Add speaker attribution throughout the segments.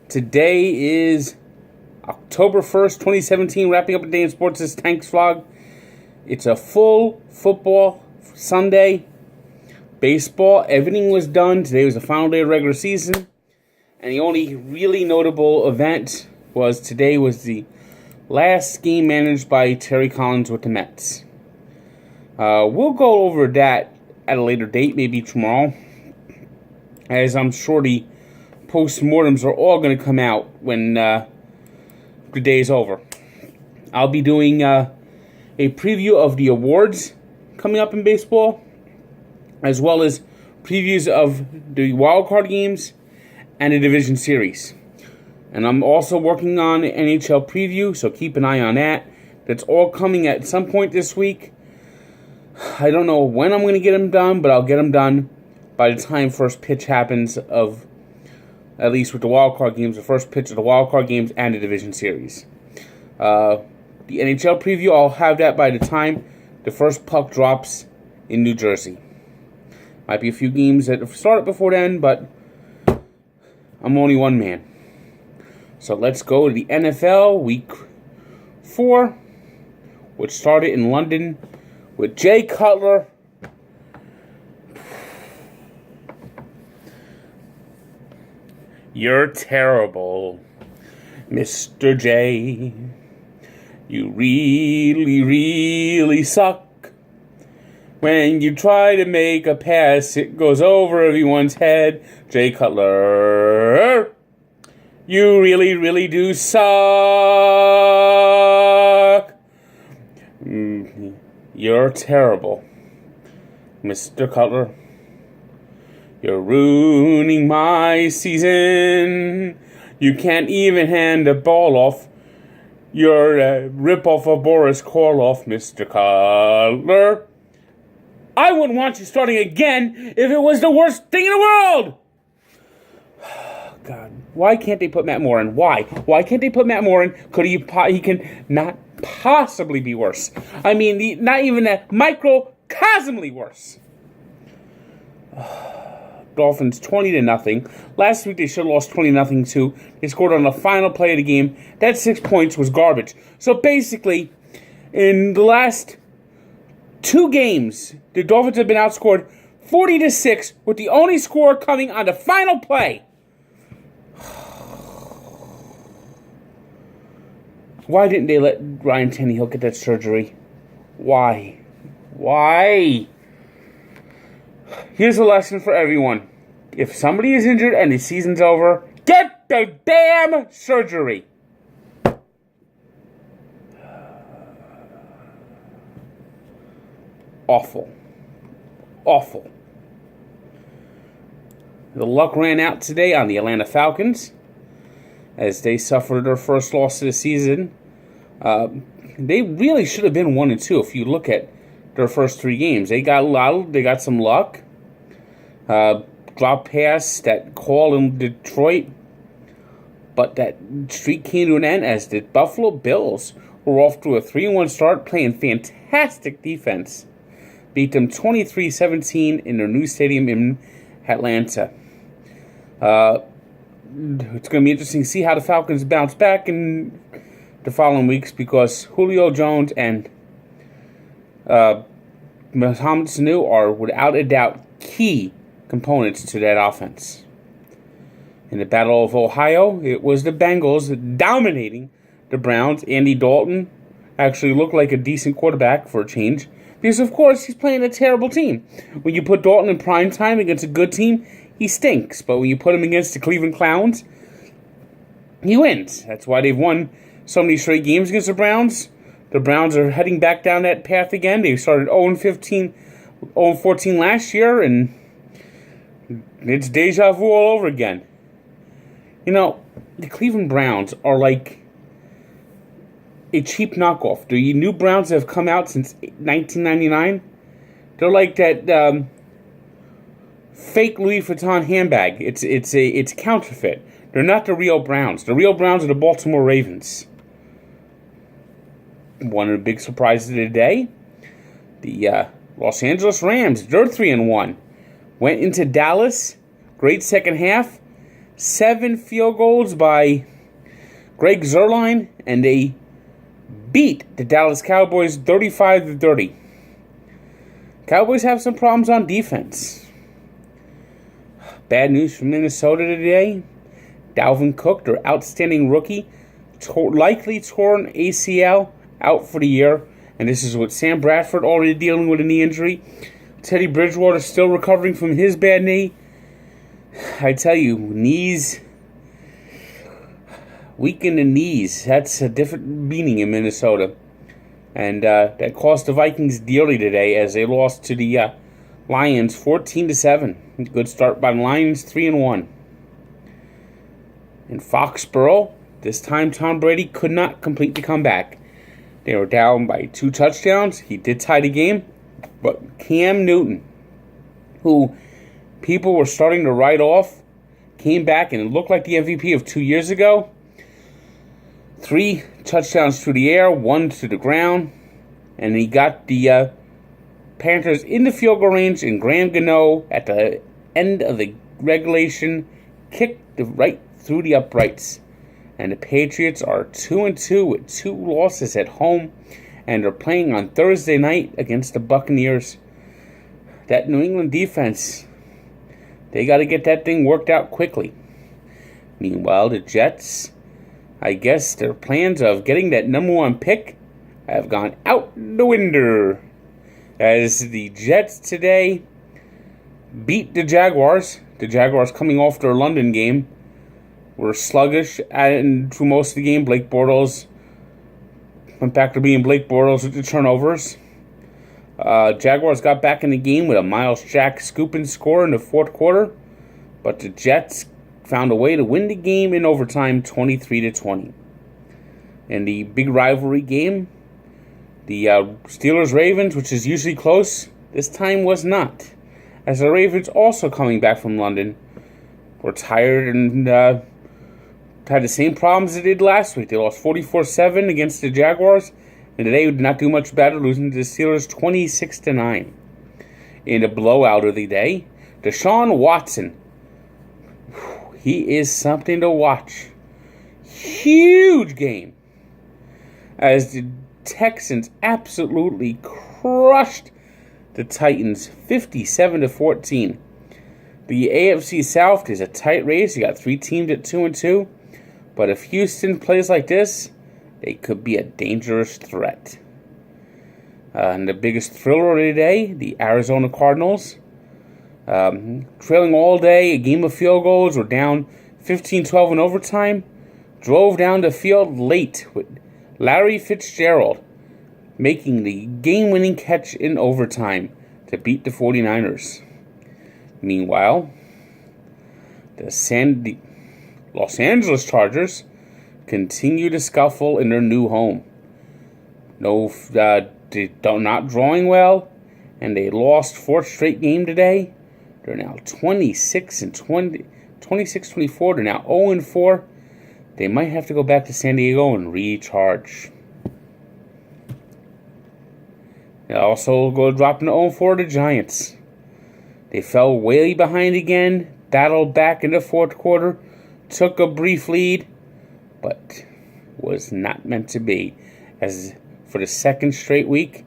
Speaker 1: Today is October 1st, 2017. Wrapping up a day in sports is Tank's Vlog. It's a full football Sunday. Baseball, everything was done. Today was the final day of regular season. And the only really notable event was today was the last game managed by Terry Collins with the Mets. We'll go over that at a later date, maybe tomorrow, as I'm sure the post-mortems are all going to come out when the day is over. I'll be doing a preview of the awards coming up in baseball, as well as previews of the wildcard games and the division series. And I'm also working on an NHL preview, so keep an eye on that. That's all coming at some point this week. I don't know when I'm going to get them done, but I'll get them done by the time first pitch happens of, at least with the wildcard games, the first pitch of the wildcard games and the division series. The NHL preview, I'll have that by the time the first puck drops in New Jersey. Might be a few games that have started before then, but I'm only one man. So let's go to the NFL Week 4, which started in London with Jay Cutler. You're terrible, Mr. J. You really, really suck. When you try to make a pass, it goes over everyone's head. Jay Cutler, you really, really do suck. You're terrible, Mr. Cutler. You're ruining my season. You can't even hand a ball off. You're a rip-off of Boris Karloff, Mr. Cutler. I wouldn't want you starting again if it was the worst thing in the world. God, why can't they put Matt Moore in? Why? Why can't they put Matt Moore in? He can not possibly be worse. I mean, not even a microcosmically worse. Dolphins 20-0. Last week they should have lost 20-0 too. They scored on the final play of the game. That 6 points was garbage. So basically, in the last 2 games, the Dolphins have been outscored 40-6, with the only score coming on the final play. Why didn't they let Ryan Tannehill get that surgery? Why? Why? Here's a lesson for everyone. If somebody is injured and the season's over, get the damn surgery. Awful. Awful. The luck ran out today on the Atlanta Falcons as they suffered their first loss of the season. They really should have been 1-2 if you look at their first 3 games. They got some luck. Drop pass, that call in Detroit. But that streak came to an end as the Buffalo Bills were off to a 3-1 start, playing fantastic defense. Beat them 23-17 in their new stadium in Atlanta. It's going to be interesting to see how the Falcons bounce back in the following weeks, because Julio Jones and Mohamed Sanu are without a doubt key components to that offense. In the Battle of Ohio, it was the Bengals dominating the Browns. Andy Dalton actually looked like a decent quarterback for a change, because of course he's playing a terrible team. When you put Dalton in prime time against a good team, he stinks. But when you put him against the Cleveland Clowns, he wins. That's why they've won so many straight games against the Browns. The Browns are heading back down that path again. They started 0-14 last year, and it's deja vu all over again. You know, the Cleveland Browns are like a cheap knockoff. The new Browns have come out since 1999. They're like that fake Louis Vuitton handbag. It's counterfeit. They're not the real Browns. The real Browns are the Baltimore Ravens. One of the big surprises of the day, the Los Angeles Rams, they're 3-1. Went into Dallas, great second half. 7 field goals by Greg Zuerlein, and they beat the Dallas Cowboys 35-30. Cowboys have some problems on defense. Bad news from Minnesota today. Dalvin Cook, their outstanding rookie, likely torn ACL, out for the year. And this is with Sam Bradford already dealing with a knee injury. Teddy Bridgewater still recovering from his bad knee. I tell you, knees, weak in the knees, that's a different meaning in Minnesota. And that cost the Vikings dearly today as they lost to the Lions 14-7. Good start by the Lions, 3-1. In Foxborough, this time Tom Brady could not complete the comeback. They were down by 2 touchdowns. He did tie the game. But Cam Newton, who people were starting to write off, came back and looked like the MVP of 2 years ago. 3 touchdowns through the air, 1 to the ground. And he got the Panthers in the field goal range, and Graham Gano at the end of the regulation kicked right through the uprights. And the Patriots are 2-2 with 2 losses at home, and they're playing on Thursday night against the Buccaneers. That New England defense, they got to get that thing worked out quickly. Meanwhile, the Jets, I guess their plans of getting that number 1 pick have gone out the window, as the Jets today beat the Jaguars. The Jaguars, coming off their London game, were sluggish and through most of the game. Blake Bortles went back to being Blake Bortles with the turnovers. Jaguars got back in the game with a Miles Jack scoop and score in the 4th quarter, but the Jets found a way to win the game in overtime, 23-20. In the big rivalry game, the Steelers-Ravens, which is usually close, this time was not, as the Ravens, also coming back from London, were tired and had the same problems they did last week. They lost 44-7 against the Jaguars, and today did not do much better, losing to the Steelers 26-9. In a blowout of the day, Deshaun Watson, he is something to watch. Huge game, as the Texans absolutely crushed the Titans 57-14. The AFC South is a tight race. You got 3 teams at 2-2. But if Houston plays like this, they could be a dangerous threat. And the biggest thriller of the day, the Arizona Cardinals, trailing all day, a game of field goals, were down 15-12 in overtime, drove down the field late with Larry Fitzgerald making the game-winning catch in overtime to beat the 49ers. Meanwhile, the Los Angeles Chargers continue to scuffle in their new home. Not drawing well, and they lost 4th straight game today. They're now 26-24. They're now 0-4. They might have to go back to San Diego and recharge. They also go dropping to 0-4 the Giants. They fell way behind again, battled back in the 4th quarter, took a brief lead, but was not meant to be, as for the 2nd straight week,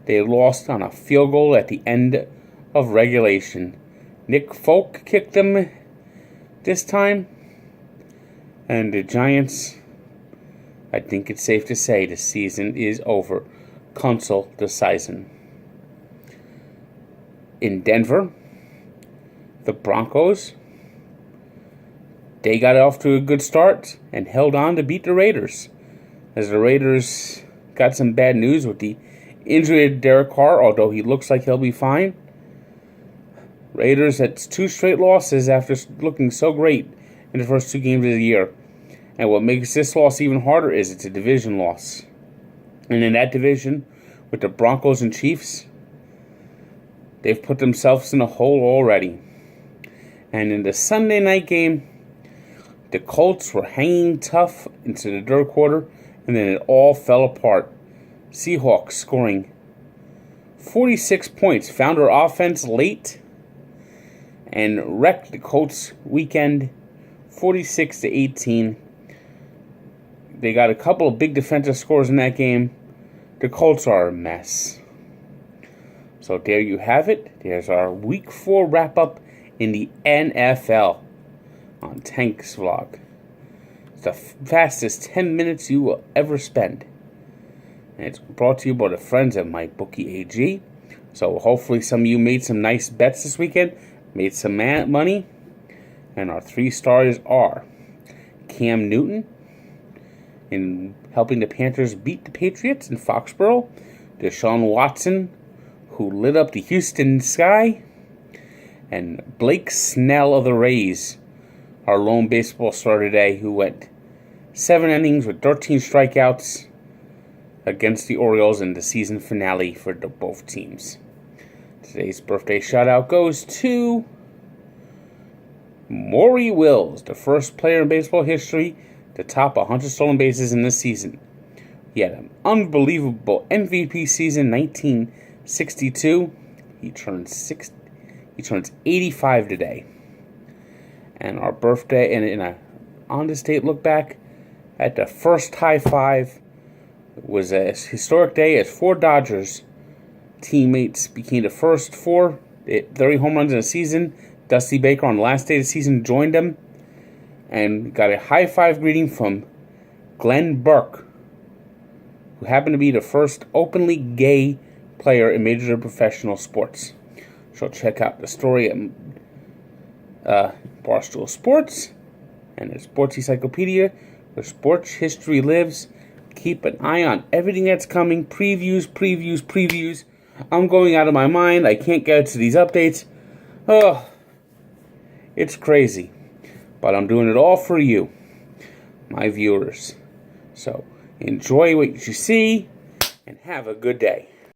Speaker 1: they lost on a field goal at the end of regulation. Nick Folk kicked them this time, and the Giants, I think it's safe to say the season is over. Cancel the season. In Denver, the Broncos, they got off to a good start and held on to beat the Raiders, as the Raiders got some bad news with the injury of Derek Carr, although he looks like he'll be fine. Raiders had 2 straight losses after looking so great in the first 2 games of the year. And what makes this loss even harder is it's a division loss. And in that division, with the Broncos and Chiefs, they've put themselves in a hole already. And in the Sunday night game, the Colts were hanging tough into the 3rd quarter, and then it all fell apart. Seahawks scoring 46 points, found their offense late, and wrecked the Colts' weekend 46-18. They got a couple of big defensive scores in that game. The Colts are a mess. So there you have it. There's our Week 4 wrap-up in the NFL on Tank's Vlog. It's the fastest 10 minutes you will ever spend. And it's brought to you by the friends of MyBookieAG. So hopefully some of you made some nice bets this weekend, made some money. And our 3 stars are Cam Newton in helping the Panthers beat the Patriots in Foxborough, Deshaun Watson, who lit up the Houston sky, and Blake Snell of the Rays, our lone baseball star today, who went 7 innings with 13 strikeouts against the Orioles in the season finale for both teams. Today's birthday shout-out goes to Maury Wills, the first player in baseball history to top 100 stolen bases in this season. He had an unbelievable MVP season, 1962. He turns 85 today. And our birthday, and in a on-the-state look back at the first high five, was a historic day as 4 Dodgers teammates became the first 4 30 home runs in a season. Dusty Baker on the last day of the season joined them and got a high five greeting from Glenn Burke, who happened to be the first openly gay player in Major League Professional Sports. So check out the story at Barstool Sports and the Sports Encyclopedia, where sports history lives. Keep an eye on everything that's coming. Previews. I'm going out of my mind. I can't get to these updates. Oh, it's crazy. But I'm doing it all for you, my viewers. So enjoy what you see and have a good day.